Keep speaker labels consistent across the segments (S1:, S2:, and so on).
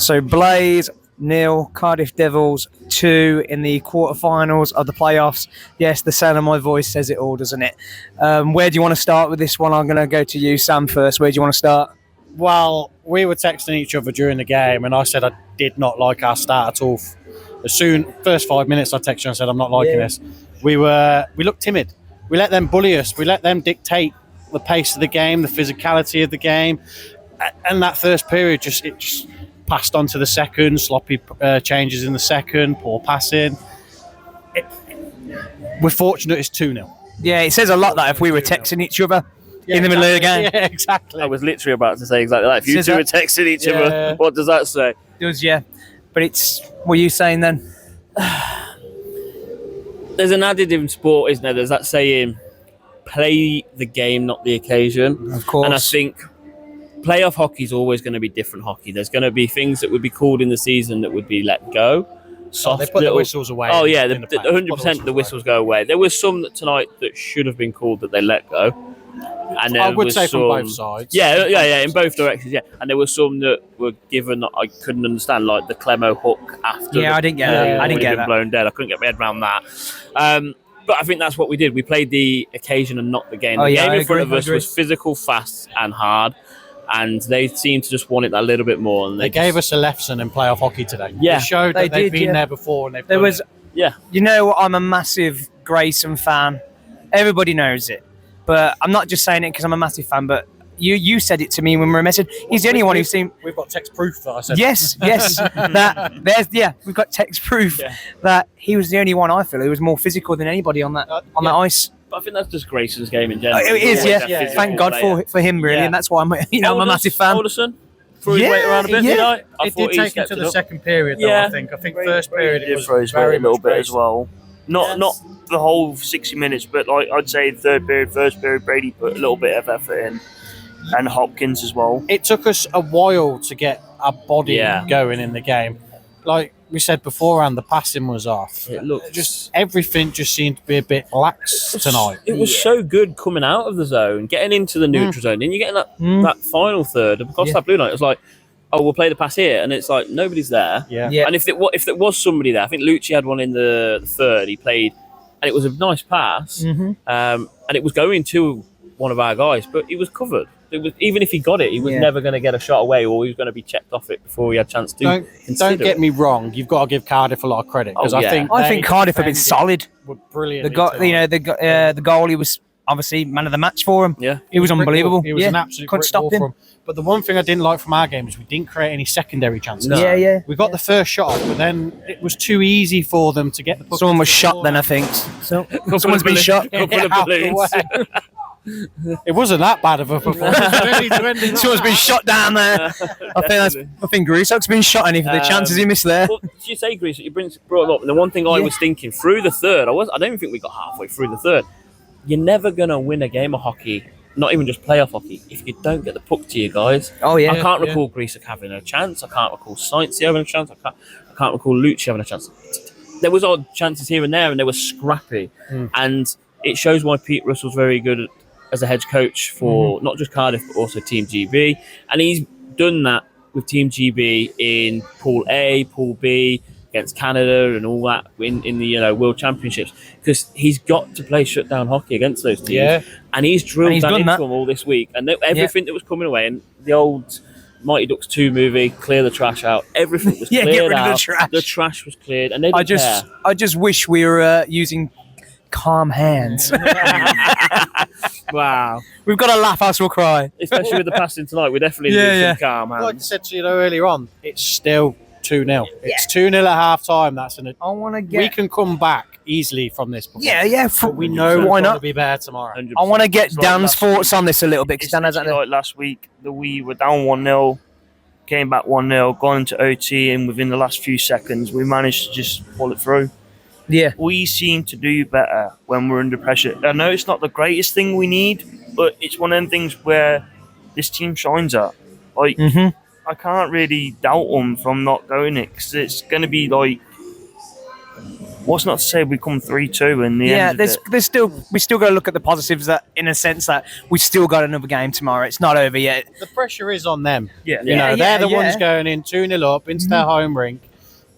S1: So Blaze 0, Cardiff Devils 2 in the quarterfinals of the playoffs. Yes, the sound of my voice says it all, doesn't it? Where do you want to start with this one? I'm going to go to you, Sam, first. Where do you want to start?
S2: Well, we were texting each other during the game, and I said I did not like our start at all. First 5 minutes, I texted you and said I'm not liking this. We looked timid. We let them bully us. We let them dictate the pace of the game, the physicality of the game, and that first period just passed on to the second. Sloppy changes in the second, poor passing. We're fortunate it's 2-0.
S1: Yeah, it says a lot that if we were texting each other in the middle of the game.
S2: Yeah, exactly.
S3: I was literally about to say exactly that. If you two were texting each other, what does that say?
S1: It does, yeah. But what were you saying then?
S3: There's an adage in sport, isn't there? There's that saying, play the game, not the occasion.
S1: Of course.
S3: And I think playoff hockey is always going to be different hockey. There's going to be things that would be called in the season that would be let go.
S2: They put the whistles away.
S3: Oh, yeah, 100% the whistles go away. There was some tonight that should have been called that they let go. And
S2: I would say from both sides.
S3: Yeah, in both directions, yeah. And there were some that were given that I couldn't understand, like the Clemo hook after.
S1: Yeah, I didn't get that. I didn't get that.
S3: Blown dead. I couldn't get my head around that. But I think that's what we did. We played the occasion and not the game. The game in front of us was physical, fast, and hard. And they seemed to just want it a little bit more. And
S2: they gave us a lesson in playoff hockey today.
S3: Yeah.
S2: They showed that they've been there before. And
S1: there was, you know, I'm a massive Grayson fan. Everybody knows it. But I'm not just saying it because I'm a massive fan, but you said it to me when we were messaging. He's the only one who's seen...
S2: We've got text proof that I said.
S1: Yes. We've got text proof that he was the only one, I feel, who was more physical than anybody on that ice.
S3: But I think that's just Grayson's game in general.
S1: It is, yeah. Thank God for him, really, and that's why I'm a massive fan.
S3: Alderson threw his weight around a bit tonight.
S2: It did take him to the second period, though, I think. I think first period it was
S4: throw his weight a little bit as well. Not the whole 60 minutes, but like I'd say third period, first period, Brady put a little bit of effort in, and Hopkins as well.
S2: It took us a while to get our body going in the game. Like we said beforehand, the passing was off.
S3: It looked
S2: everything just seemed to be a bit lax tonight.
S3: It was so good coming out of the zone, getting into the neutral zone, and you're getting that final third across that blue line. It was like, oh, we'll play the pass here, and it's like nobody's there.
S2: Yeah.
S3: And if there was somebody there, I think Lucci had one in the third. He played, and it was a nice pass, and it was going to one of our guys, but he was covered. It was, even if he got it, he was never going to get a shot away, or he was going to be checked off it before he had a chance to.
S2: Don't get me wrong. You've got to give Cardiff a lot of credit because I think
S1: Cardiff have been solid.
S2: Were brilliant.
S1: The goalie was obviously man of the match for him.
S3: Yeah,
S1: he was unbelievable.
S2: He was an absolute couldn't stop him. But the one thing I didn't like from our game is we didn't create any secondary chances.
S1: No.
S2: We got the first shot, but then it was too easy for them to get the puck.
S1: Someone was shot then, I think. So someone's been shot.
S3: Couple of balloons.
S2: It wasn't that bad of a performance.
S1: Someone's been shot down there. I think Griesok's been shot, and if the chances he missed there.
S3: Well, you say Griesok, you brought it up, and the one thing I was thinking through the third, I don't even think we got halfway through the third. You're never gonna win a game of hockey, not even just playoff hockey, if you don't get the puck to you guys.
S1: Oh yeah.
S3: I can't recall Griesok having a chance. I can't recall Sainz having a chance. I can't recall Lucci having a chance. There was odd chances here and there, and they were scrappy, and it shows why Pete Russell's very good as a head coach for not just Cardiff but also Team GB, and he's done that with Team GB in Pool A, Pool B against Canada and all that in the World Championships, because he's got to play shutdown hockey against those teams, and he's drilled that into them all this week, and everything that was coming away, and the old Mighty Ducks 2 movie, clear the trash out, everything was cleared
S1: get rid
S3: out.
S1: of the trash.
S3: The trash was cleared, and they didn't care.
S1: I just wish we were using calm hands.
S3: Wow.
S1: We've got to laugh else we'll cry.
S3: Especially with the passing tonight, we definitely need some calm hands.
S2: Like I said to you earlier on, it's still 2-0. It's 2-0 at half time. We can come back easily from this.
S1: But
S2: we know
S1: why not?
S2: To be better tomorrow.
S3: 100%.
S1: I want to get Dan's thoughts on this a little bit.
S4: It's like last week, we were down 1-0, came back 1-0, gone into OT, and within the last few seconds, we managed to just pull it through.
S1: Yeah.
S4: We seem to do better when we're under pressure. I know it's not the greatest thing we need, but it's one of them things where this team shines at. Like, I can't really doubt them from not going it, because it's going to be like what's not to say we come 3-2 in the
S1: Yeah,
S4: end of it?
S1: there's still we still got to look at the positives that, in a sense, that we still got another game tomorrow. It's not over yet.
S2: The pressure is on them.
S4: Yeah.
S2: You know,
S1: Yeah,
S2: they're the
S1: yeah.
S2: ones going in 2-0 up into their home rink.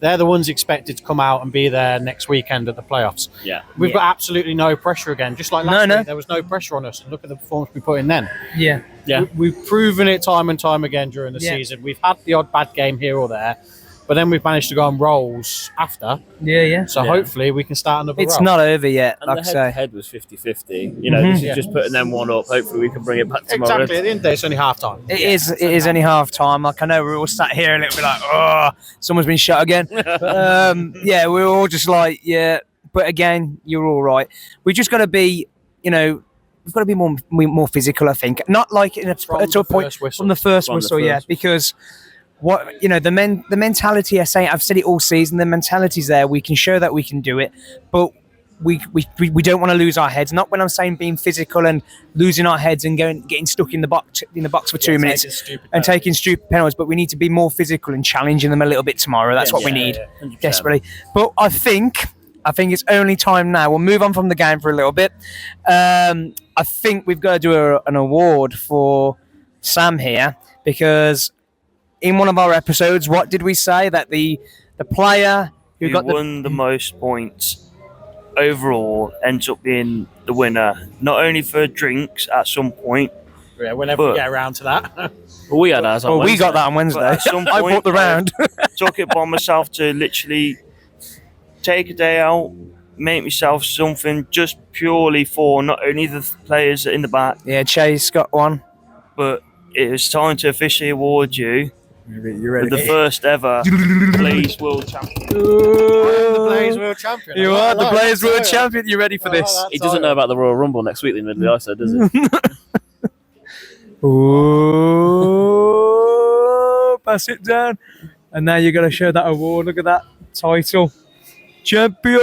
S2: They're the ones expected to come out and be there next weekend at the playoffs.
S3: Yeah.
S2: We've got absolutely no pressure again. Just like last
S1: No.
S2: week, there was no pressure on us. And look at the performance we put in then.
S1: Yeah,
S3: Yeah.
S2: We've proven it time and time again during the
S1: Yeah.
S2: season. We've had the odd bad game here or there, but then we've managed to go on rolls after.
S1: yeah.
S2: So
S3: Yeah.
S2: hopefully we can start another
S1: It's
S2: roll.
S1: not over yet,
S3: And
S1: like
S3: the
S1: I say.
S3: head-to-head was 50-50. You know, this is
S2: Yeah.
S3: just putting them one up. Hopefully we can bring it back tomorrow.
S2: Exactly. At the end of the day, it's only half time.
S1: It is only half time. Like, I know we're all sat here a little bit like, oh, someone's been shot again. But, yeah, we're all just like, yeah. But again, you're all right. We just got to be, we've got to be more physical. I think, not like to a point from the first whistle. Yeah, because the mentality. I've said it all season. The mentality's there. We can show that we can do it, but we don't want to lose our heads. Not when I'm saying being physical and losing our heads and getting stuck in the box for 2 minutes and taking stupid penalties. But we need to be more physical and challenging them a little bit tomorrow. That's what we need
S3: 100%.
S1: desperately. But I think it's only time now. We'll move on from the game for a little bit. I think we've got to do an award for Sam here, because in one of our episodes, what did we say? That the player who
S4: Who
S1: got
S4: won the most points overall ends up being the winner, not only for drinks at some point.
S2: Yeah, whenever we
S4: But-
S2: get around to that.
S3: Well, we had ours on
S1: Well, we got
S3: Wednesday.
S1: that on Wednesday.
S4: But at some
S1: I
S4: point,
S1: bought the round.
S4: took it upon myself to literally take a day out, make myself something just purely for not only the players in the back,
S1: Yeah, Chase got one.
S4: but it was time to officially award you
S1: You
S4: with the first ever Blaze World Champion.
S2: The Blaze World Champion.
S1: You
S2: I
S1: are
S2: like
S1: the
S2: that.
S1: Blaze World
S2: That's it.
S1: Champion. You ready for
S2: I like
S1: this?
S2: that.
S3: He doesn't know about the Royal Rumble next week in the middle of the ice, does he?
S1: Ooh, pass it down. And now you're going to show that award. Look at that title. Champion.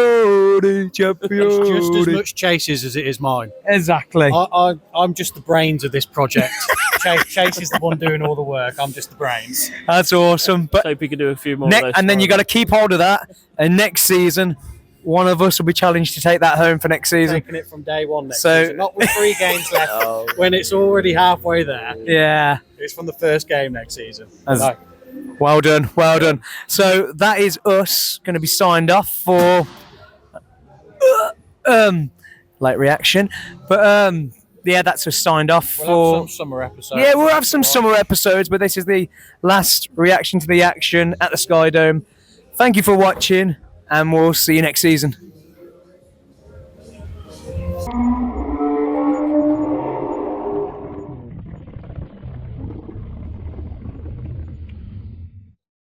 S2: It's just as much Chase's as it is mine.
S1: Exactly.
S2: I'm just the brains of this project. Chase is the one doing all the work. I'm just the brains.
S1: That's awesome. But
S3: Hope he can do a few more of those.
S1: and then you got
S3: tomorrow.
S1: to keep hold of that. And next season, one of us will be challenged to take that home for next season.
S2: Taking it from day one next
S1: So-
S2: season. Not with 3 games left
S3: Oh.
S2: when it's already halfway there.
S1: Yeah.
S2: It's from the first game next season.
S1: As-
S2: No.
S1: Well done. Well done. So that is us going to be signed off for late reaction. But yeah, that's us signed off
S2: We'll
S1: for.
S2: have some summer episodes.
S1: Yeah, we'll have some summer episodes, but this is the last reaction to the action at the Sky Dome. Thank you for watching, and we'll see you next season.